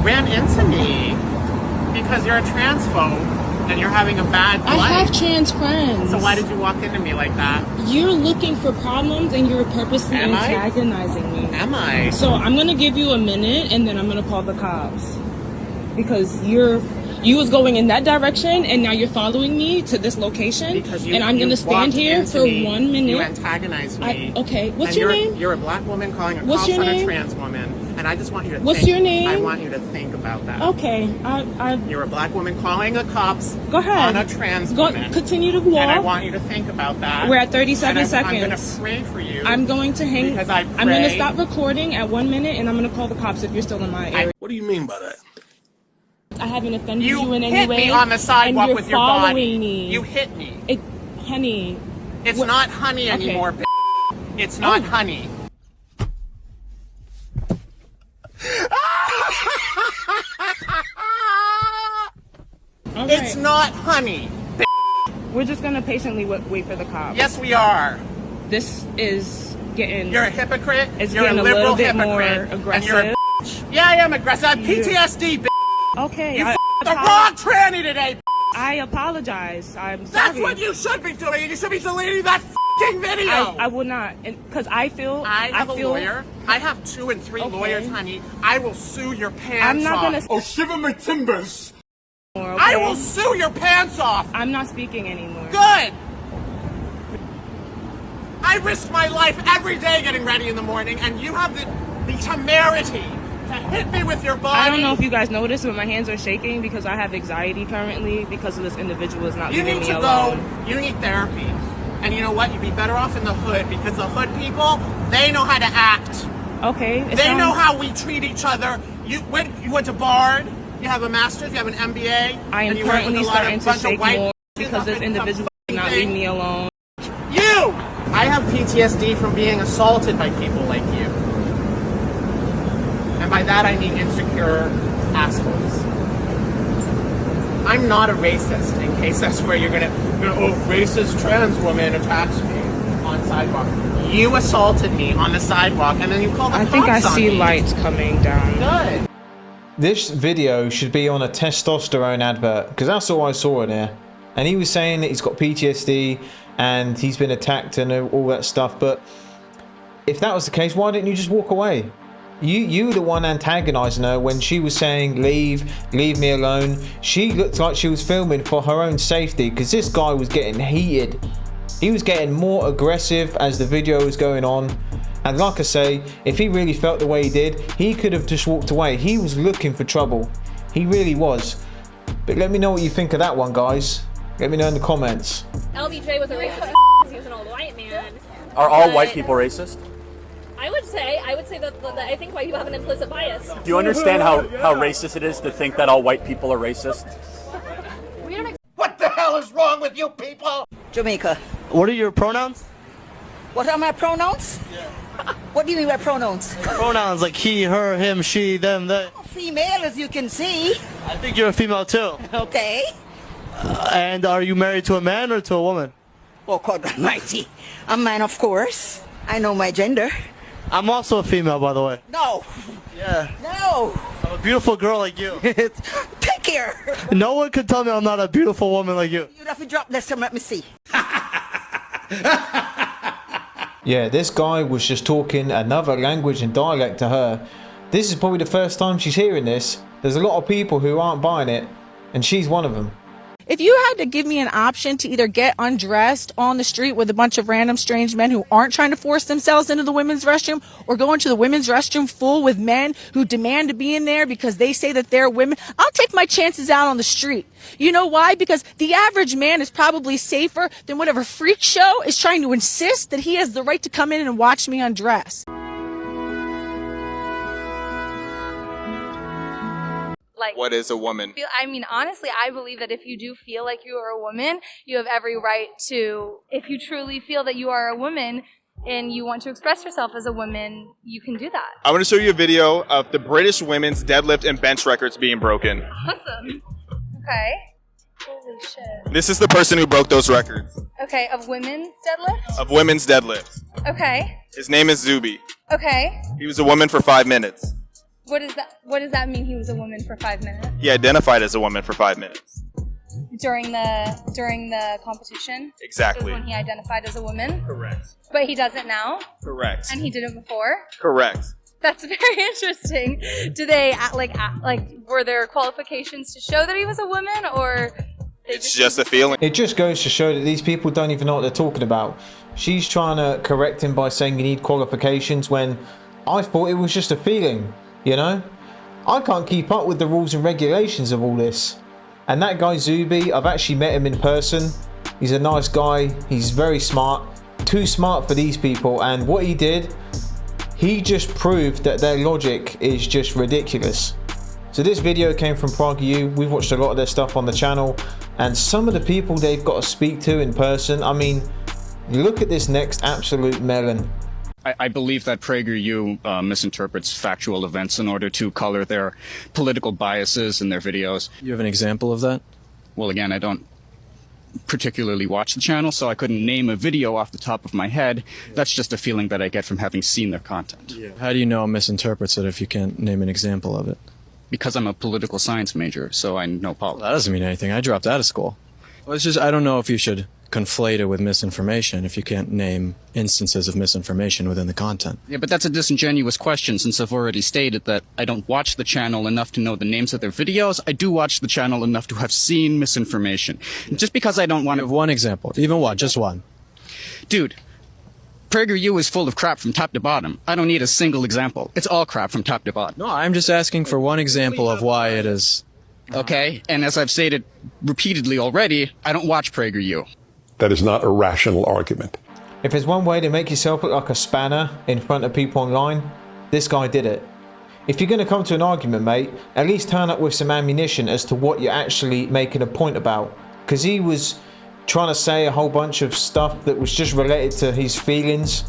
ran into me because you're a transphobe and you're having a bad life. I have trans friends. So why did you walk into me like that? You're looking for problems and you're purposely antagonizing me. Am I? So I'm going to give you a minute and then I'm going to call the cops. Because you was going in that direction and now you're following me to this location. And I'm going to stand here for 1 minute. You antagonized me. Okay, what's your name? You're a black woman calling a cops on a trans woman. And I just want you to What's your name? I want you to think about that. Okay. You're a black woman calling a cops Go ahead. on a trans woman. Continue to walk. And I want you to think about that. We're at 37 seconds. I'm going to pray for you. I'm going to hang. Because I'm going to stop recording at 1 minute and I'm going to call the cops if you're still in my area. What do you mean by that? I haven't offended you in any way. You hit me on the sidewalk with your body. Me. You hit me. Honey. It's not honey anymore, bitch. It's not honey. It's not honey. We're just gonna patiently wait for the cops. Yes, we are. This is getting. You're a hypocrite. You're getting a liberal little bit hypocrite. more aggressive. And you're a bitch. Yeah, I am aggressive. I have PTSD, bitch. Okay. You the wrong tranny today. I apologize. I'm sorry. That's what you should be doing. You should be deleting that fucking video. I will not, because I feel. I have a lawyer. I have 2 and 3 lawyers, honey. I will sue your pants I'm not off. gonna. Oh, shiver my timbers. Okay? I will sue your pants off. I'm not speaking anymore. Good. I risk my life every day getting ready in the morning, and you have the temerity to hit me with your body. I don't know if you guys noticed, but my hands are shaking because I have anxiety currently because of this individual is not leaving me alone. You need therapy. And you know what? You'd be better off in the hood because the hood people, they know how to act. Okay. They know how we treat each other. You went to Bard. You have a master's. You have an MBA. I am currently starting to shake more because this individual is not leaving me alone. You! I have PTSD from being assaulted by people like you. And by that I mean insecure assholes. I'm not a racist, in case that's where you're gonna racist trans woman attacks me on sidewalk. You assaulted me on the sidewalk and then you called the cops on me. I think I see lights coming down. Good. This video should be on a testosterone advert because that's all I saw in here. And he was saying that he's got PTSD and he's been attacked and all that stuff. But if that was the case, why didn't you just walk away? You were the one antagonizing her when she was saying leave me alone. She looked like she was filming for her own safety because this guy was getting heated. He was getting more aggressive as the video was going on. And like I say, if he really felt the way he did, he could have just walked away. He was looking for trouble. He really was. But let me know what you think of that one, guys. Let me know in the comments. LBJ was a racist. He was an old white man. Are all white people racist? I would say that I think white people have an implicit bias. Do you understand how racist it is to think that all white people are racist? What the hell is wrong with you people? Jamaica. What are your pronouns? What are my pronouns? Yeah. What do you mean by pronouns? Pronouns like he, her, him, she, them, they. Female, as you can see. I think you're a female too. Okay. And are you married to a man or to a woman? Oh, God almighty. A man, of course. I know my gender. I'm also a female, by the way. No. Yeah. No. I'm a beautiful girl like you. Take care. No one can tell me I'm not a beautiful woman like you. You'd have to drop this and let me see. Yeah, this guy was just talking another language and dialect to her. This is probably the first time she's hearing this. There's a lot of people who aren't buying it, and she's one of them. If you had to give me an option to either get undressed on the street with a bunch of random strange men who aren't trying to force themselves into the women's restroom, or go into the women's restroom full with men who demand to be in there because they say that they're women, I'll take my chances out on the street. You know why? Because the average man is probably safer than whatever freak show is trying to insist that he has the right to come in and watch me undress. Like, what is a woman? I mean, honestly, I believe that if you do feel like you are a woman, you have every right to, if you truly feel that you are a woman and you want to express yourself as a woman, you can do that. I want to show you a video of the British women's deadlift and bench records being broken. Awesome. Okay. Holy shit. This is the person who broke those records. Okay, of women's deadlift? Of women's deadlift. Okay. His name is Zuby. Okay. He was a woman for 5 minutes. What does that mean? He was a woman for 5 minutes He identified as a woman for 5 minutes. during the competition. Exactly. Was when he identified as a woman. Correct. But he does it now. Correct. And he did it before. Correct. That's very interesting. Do they were there qualifications to show that he was a woman, or? It's just a feeling. It just goes to show that these people don't even know what they're talking about. She's trying to correct him by saying you need qualifications when I thought it was just a feeling, you know? I can't keep up with the rules and regulations of all this. And that guy Zuby, I've actually met him in person. He's a nice guy. He's very smart. Too smart for these people. And what he did, he just proved that their logic is just ridiculous. So this video came from PragueU. We've watched a lot of their stuff on the channel. And some of the people they've got to speak to in person, I mean, look at this next absolute melon. I believe that PragueU misinterprets factual events in order to color their political biases in their videos. You have an example of that? Well, again, I don't particularly watch the channel, so I couldn't name a video off the top of my head. That's just a feeling that I get from having seen their content. How do you know it misinterprets it if you can't name an example of it? Because I'm a political science major, so I know politics. That doesn't mean anything. I dropped out of school. Well, it's just, I don't know if you should conflate it with misinformation if you can't name instances of misinformation within the content. Yeah, but that's a disingenuous question, since I've already stated that I don't watch the channel enough to know the names of their videos. I do watch the channel enough to have seen misinformation. Just because I don't want to... One example. Even one. Just one. Dude, PragueU is full of crap from top to bottom. I don't need a single example. It's all crap from top to bottom. No, I'm just asking for one example of why it is... Okay, and as I've stated repeatedly already, I don't watch PragueU. That is not a rational argument. If there's one way to make yourself look like a spanner in front of people online, this guy did it. If you're going to come to an argument, mate, at least turn up with some ammunition as to what you're actually making a point about. Because he was trying to say a whole bunch of stuff that was just related to his feelings,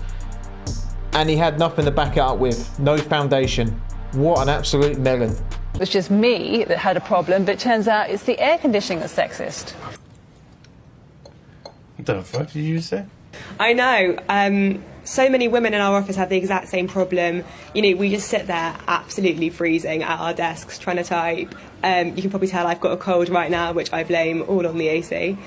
and he had nothing to back it up with. No foundation. What an absolute melon. It was just me that had a problem, but it turns out it's the air conditioning that's sexist. What the fuck did you say? I know. So many women in our office have the exact same problem. You know, we just sit there absolutely freezing at our desks trying to type. You can probably tell I've got a cold right now, which I blame all on the AC.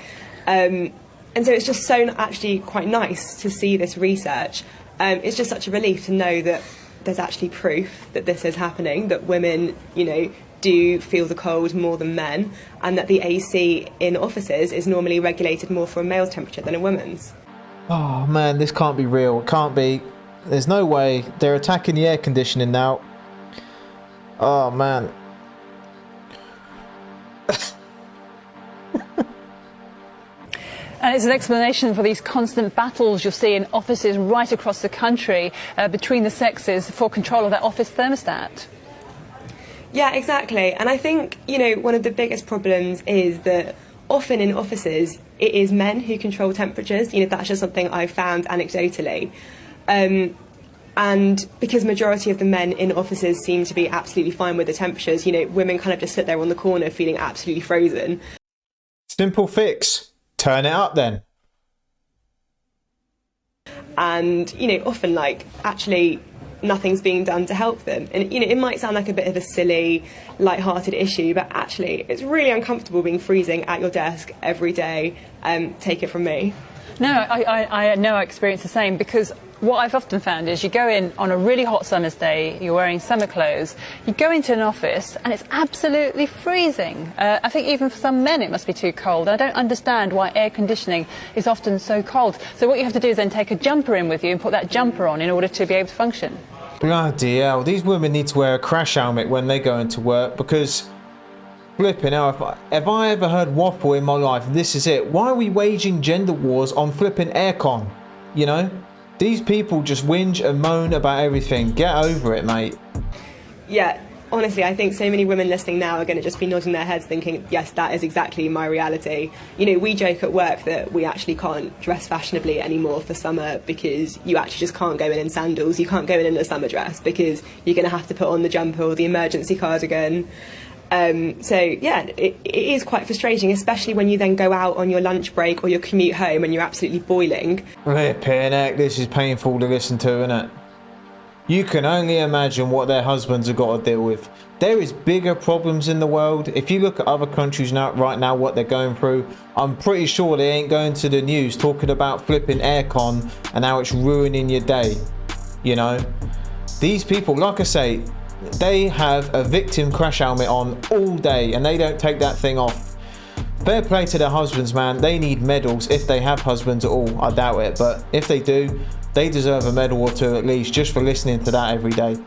And so it's just so actually quite nice to see this research. It's just such a relief to know that there's actually proof that this is happening, that women, you know, do feel the cold more than men, and that the AC in offices is normally regulated more for a male's temperature than a woman's. Oh man, this can't be real. It can't be. There's no way. They're attacking the air conditioning now. Oh man. And it's an explanation for these constant battles you'll see in offices right across the country between the sexes for control of that office thermostat. Yeah, exactly. And I think, you know, one of the biggest problems is that often in offices, it is men who control temperatures. You know, that's just something I've found anecdotally. And because majority of the men in offices seem to be absolutely fine with the temperatures, you know, women kind of just sit there on the corner feeling absolutely frozen. Simple fix. Turn it up then. And, you know, often, like, actually nothing's being done to help them. And, you know, it might sound like a bit of a silly, light-hearted issue, but actually it's really uncomfortable being freezing at your desk every day. Take it from me. No, I know I experience the same, because what I've often found is you go in on a really hot summer's day, you're wearing summer clothes, you go into an office and it's absolutely freezing. I think even for some men it must be too cold. I don't understand why air conditioning is often so cold. So what you have to do is then take a jumper in with you and put that jumper on in order to be able to function. Bloody hell, these women need to wear a crash helmet when they go into work, because flipping hell, if I ever heard waffle in my life, this is it. Why are we waging gender wars on flipping aircon? You know? These people just whinge and moan about everything. Get over it, mate. Yeah, honestly, I think so many women listening now are going to just be nodding their heads thinking, yes, that is exactly my reality. You know, we joke at work that we actually can't dress fashionably anymore for summer because you actually just can't go in sandals. You can't go in a summer dress because you're going to have to put on the jumper or the emergency cardigan. So yeah, it is quite frustrating, especially when you then go out on your lunch break or your commute home and you're absolutely boiling. Flipping heck, this is painful to listen to, isn't it? you can only imagine what their husbands have got to deal with. There is bigger problems in the world. If you look at other countries now, right now, what they're going through, I'm pretty sure they ain't going to the news talking about flipping aircon and how it's ruining your day. You know, these people, like I say, they have a victim crash helmet on all day and they don't take that thing off. Fair play to their husbands, man. They need medals if they have husbands at all. I doubt it, but if they do, they deserve a medal or two at least just for listening to that every day.